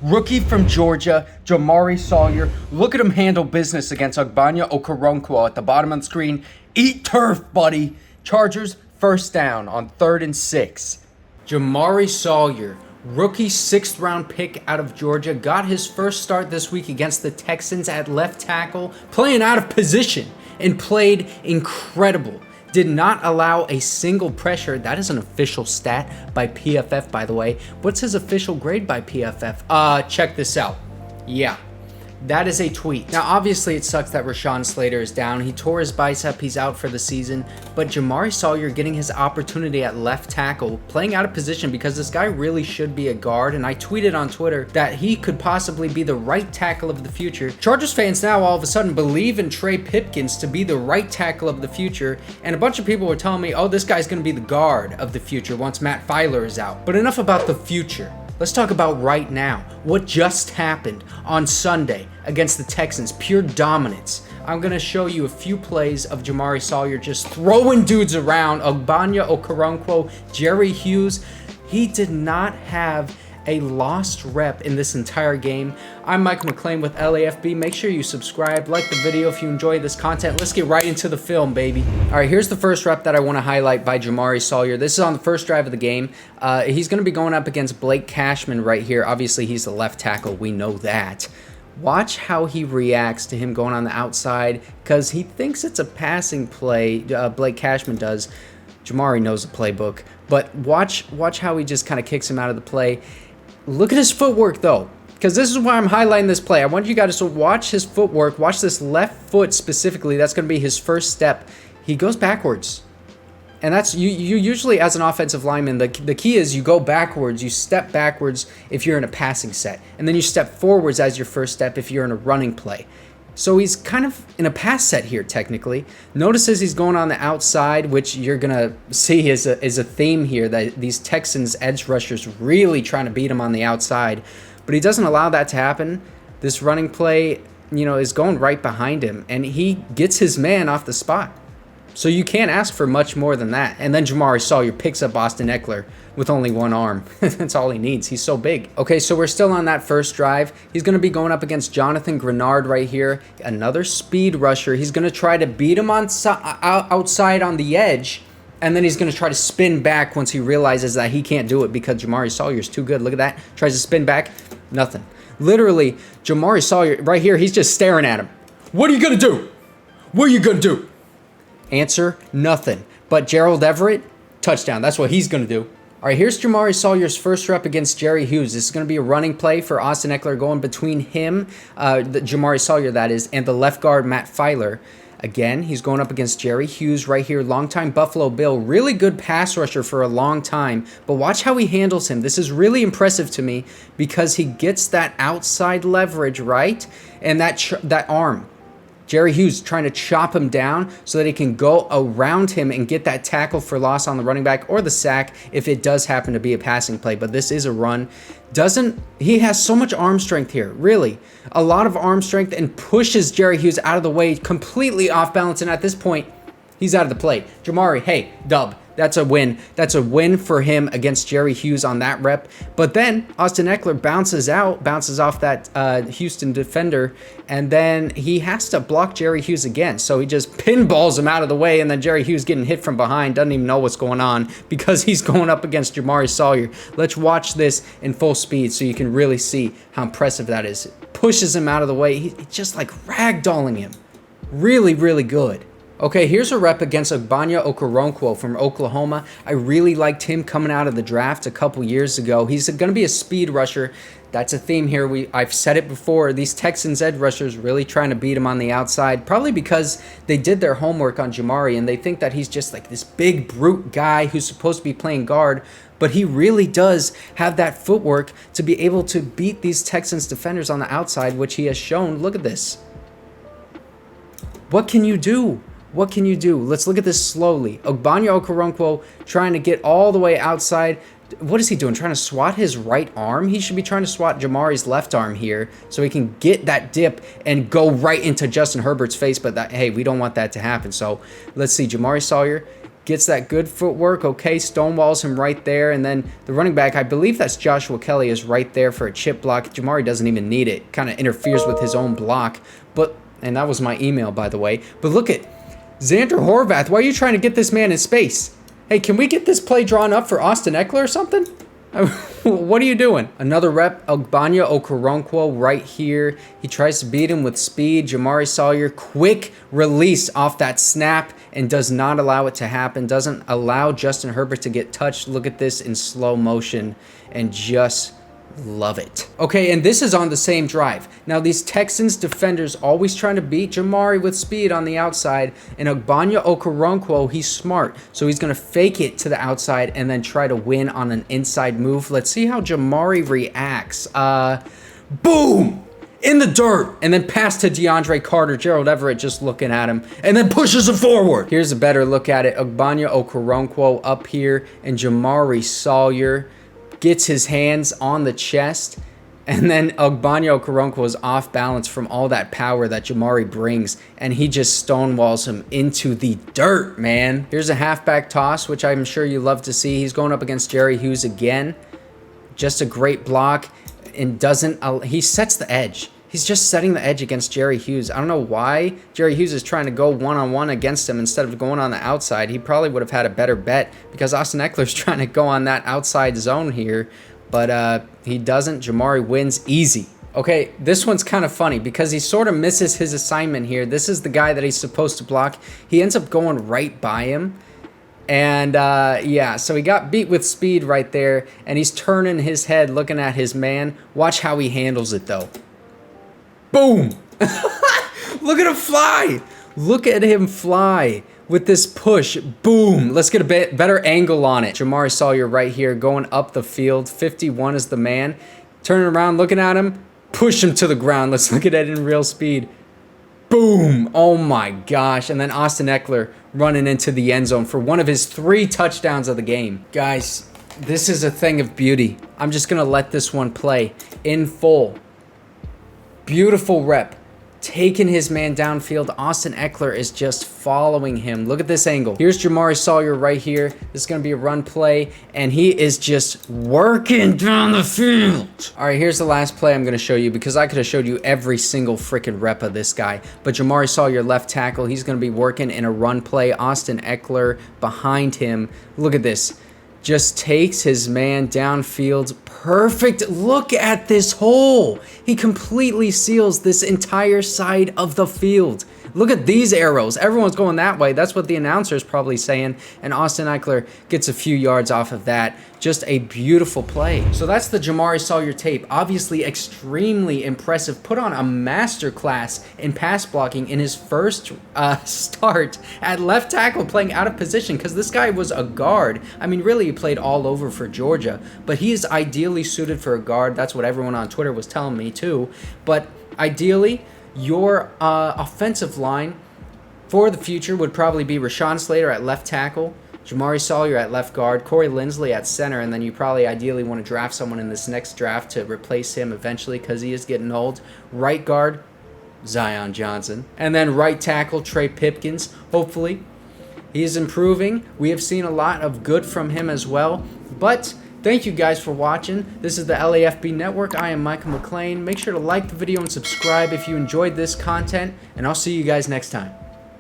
Rookie from Georgia, Jamaree Salyer. Look at him handle business against Ogbonnia Okoronkwo at the bottom of the screen. Eat turf, buddy. Chargers first down on 3rd and 6. Jamaree Salyer, rookie 6th round pick out of Georgia, got his first start this week against the Texans at left tackle, playing out of position, and played incredible. Did not allow a single pressure. That is an official stat by PFF, by the way. What's his official grade by PFF? Check this out. Yeah, that is a tweet. Now, obviously, it sucks that Rashawn Slater is down. He tore his bicep. He's out for the season. But Jamaree Salyer getting his opportunity at left tackle, playing out of position because this guy really should be a guard. And I tweeted on Twitter that he could possibly be the right tackle of the future. Chargers fans now all of a sudden believe in Trey Pipkins to be the right tackle of the future. And a bunch of people were telling me, oh, this guy's going to be the guard of the future once Matt Filer is out. But enough about the future. Let's talk about right now. What just happened on Sunday against the Texans. Pure dominance. I'm going to show you a few plays of Jamaree Salyer just throwing dudes around. Ogbonnia Okoronkwo, Jerry Hughes. He did not have a lost rep in this entire game. I'm Mike McClain with LAFB. Make sure you subscribe, like the video if you enjoy this content. Let's get right into the film, baby. All right, here's the first rep that I want to highlight by Jamaree Salyer. This is on the first drive of the game. He's going to be going up against Blake Cashman right here. Obviously, he's the left tackle. We know that. Watch how he reacts to him going on the outside because he thinks it's a passing play. Blake Cashman does. Jamaree knows the playbook. But watch how he just kind of kicks him out of the play. Look at his footwork, though, because this is why I'm highlighting this play. I want you guys to watch his footwork. Watch this left foot specifically. That's going to be his first step. He goes backwards. And that's you usually, as an offensive lineman, the key is you go backwards. You step backwards if you're in a passing set. And then you step forwards as your first step if you're in a running play. So he's kind of in a pass set here, technically. Notices he's going on the outside, which you're going to see is a theme here, that these Texans edge rushers really trying to beat him on the outside. But he doesn't allow that to happen. This running play, is going right behind him, and he gets his man off the spot. So you can't ask for much more than that. And then Jamaree Salyer picks up Austin Ekeler with only one arm. That's all he needs. He's so big. Okay, so we're still on that first drive. He's going to be going up against Jonathan Grenard right here. Another speed rusher. He's going to try to beat him on outside on the edge. And then he's going to try to spin back once he realizes that he can't do it because Jamaree Salyer's too good. Look at that. Tries to spin back. Nothing. Literally, Jamaree Salyer right here, he's just staring at him. What are you going to do? What are you going to do? Answer, nothing. But Gerald Everett, touchdown. That's what he's going to do. All right, here's Jamaree Salyer's first rep against Jerry Hughes. This is going to be a running play for Austin Ekeler going between him, Jamaree Salyer, that is, and the left guard, Matt Filer. Again, he's going up against Jerry Hughes right here, longtime Buffalo Bill. Really good pass rusher for a long time. But watch how he handles him. This is really impressive to me because he gets that outside leverage, right? And that arm. Jerry Hughes trying to chop him down so that he can go around him and get that tackle for loss on the running back or the sack if it does happen to be a passing play. But this is a run. He has so much arm strength here, really. A lot of arm strength, and pushes Jerry Hughes out of the way, completely off balance. And at this point, he's out of the play. Jamaree, hey, dub. That's a win. That's a win for him against Jerry Hughes on that rep. But then Austin Ekeler bounces off that Houston defender, and then he has to block Jerry Hughes again. So he just pinballs him out of the way, and then Jerry Hughes getting hit from behind, doesn't even know what's going on because he's going up against Jamaree Salyer. Let's watch this in full speed so you can really see how impressive that is. Pushes him out of the way. He's just like ragdolling him. Really, really good. Okay, here's a rep against Ogbonnia Okoronkwo from Oklahoma. I really liked him coming out of the draft a couple years ago. He's going to be a speed rusher. That's a theme here. I've said it before. These Texans edge rushers really trying to beat him on the outside, probably because they did their homework on Jamaree and they think that he's just like this big brute guy who's supposed to be playing guard. But he really does have that footwork to be able to beat these Texans defenders on the outside, which he has shown. Look at this. What can you do? What can you do? Let's look at this slowly. Ogbonnia Okoronkwo trying to get all the way outside. What is he doing? Trying to swat his right arm? He should be trying to swat Jamaree's left arm here so he can get that dip and go right into Justin Herbert's face. But hey, we don't want that to happen. So let's see. Jamaree Salyer gets that good footwork. Okay, stonewalls him right there. And then the running back, I believe that's Joshua Kelly, is right there for a chip block. Jamaree doesn't even need it. Kind of interferes with his own block. And that was my email, by the way. But look at Xander Horvath. Why are you trying to get this man in space? Hey, can we get this play drawn up for Austin Eckler or something? What are you doing? Another rep, Ogbonnia Okoronkwo right here. He tries to beat him with speed. Jamaree Salyer, quick release off that snap and does not allow it to happen. Doesn't allow Justin Herbert to get touched. Look at this in slow motion and just love it. Okay, and this is on the same drive. Now, these Texans defenders always trying to beat Jamaree with speed on the outside, and Ogbonnia Okoronkwo, he's smart, so he's going to fake it to the outside and then try to win on an inside move. Let's see how Jamaree reacts. Boom! In the dirt, and then pass to DeAndre Carter. Gerald Everett just looking at him, and then pushes it forward. Here's a better look at it. Ogbonnia Okoronkwo up here, and Jamaree Salyer gets his hands on the chest, and then Ogbonnia Okoronkwo is off balance from all that power that Jamaree brings, and he just stonewalls him into the dirt, man. Here's a halfback toss, which I'm sure you love to see. He's going up against Jerry Hughes again. Just a great block, and he sets the edge. He's just setting the edge against Jerry Hughes. I don't know why Jerry Hughes is trying to go one-on-one against him instead of going on the outside. He probably would have had a better bet because Austin Eckler's trying to go on that outside zone here, but he doesn't. Jamaree wins easy. Okay, this one's kind of funny because he sort of misses his assignment here. This is the guy that he's supposed to block. He ends up going right by him. And yeah, so he got beat with speed right there, and he's turning his head looking at his man. Watch how he handles it, though. Boom! Look at him fly! Look at him fly with this push. Boom! Let's get a better angle on it. Jamaree Salyer right here going up the field. 51 is the man. Turning around, looking at him. Push him to the ground. Let's look at it in real speed. Boom! Oh my gosh. And then Austin Eckler running into the end zone for one of his 3 touchdowns of the game. Guys, this is a thing of beauty. I'm just going to let this one play in full. Beautiful rep. Taking his man downfield. Austin Eckler is just following him. Look at this angle. Here's Jamaree Salyer right here. This is going to be a run play, and he is just working down the field. All right, here's the last play I'm going to show you because I could have showed you every single freaking rep of this guy. But Jamaree Salyer, left tackle, he's going to be working in a run play. Austin Eckler behind him. Look at this. Just takes his man downfield. Perfect. Look at this hole. He completely seals this entire side of the field. Look at these arrows. Everyone's going that way. That's what the announcer is probably saying. And Austin Eckler gets a few yards off of that. Just a beautiful play. So that's the Jamaree Salyer tape. Obviously extremely impressive. Put on a masterclass in pass blocking in his first start at left tackle, playing out of position because this guy was a guard. I mean, really, he played all over for Georgia, but he is ideally suited for a guard. That's what everyone on Twitter was telling me too. But ideally, your offensive line for the future would probably be Rashawn Slater at left tackle, Jamaree Salyer at left guard, Corey Linsley at center, and then you probably ideally want to draft someone in this next draft to replace him eventually because he is getting old. Right guard, Zion Johnson. And then right tackle, Trey Pipkins, hopefully. He is improving. We have seen a lot of good from him as well. But thank you guys for watching. This is the LAFB Network. I am Michael McLean. Make sure to like the video and subscribe if you enjoyed this content, and I'll see you guys next time.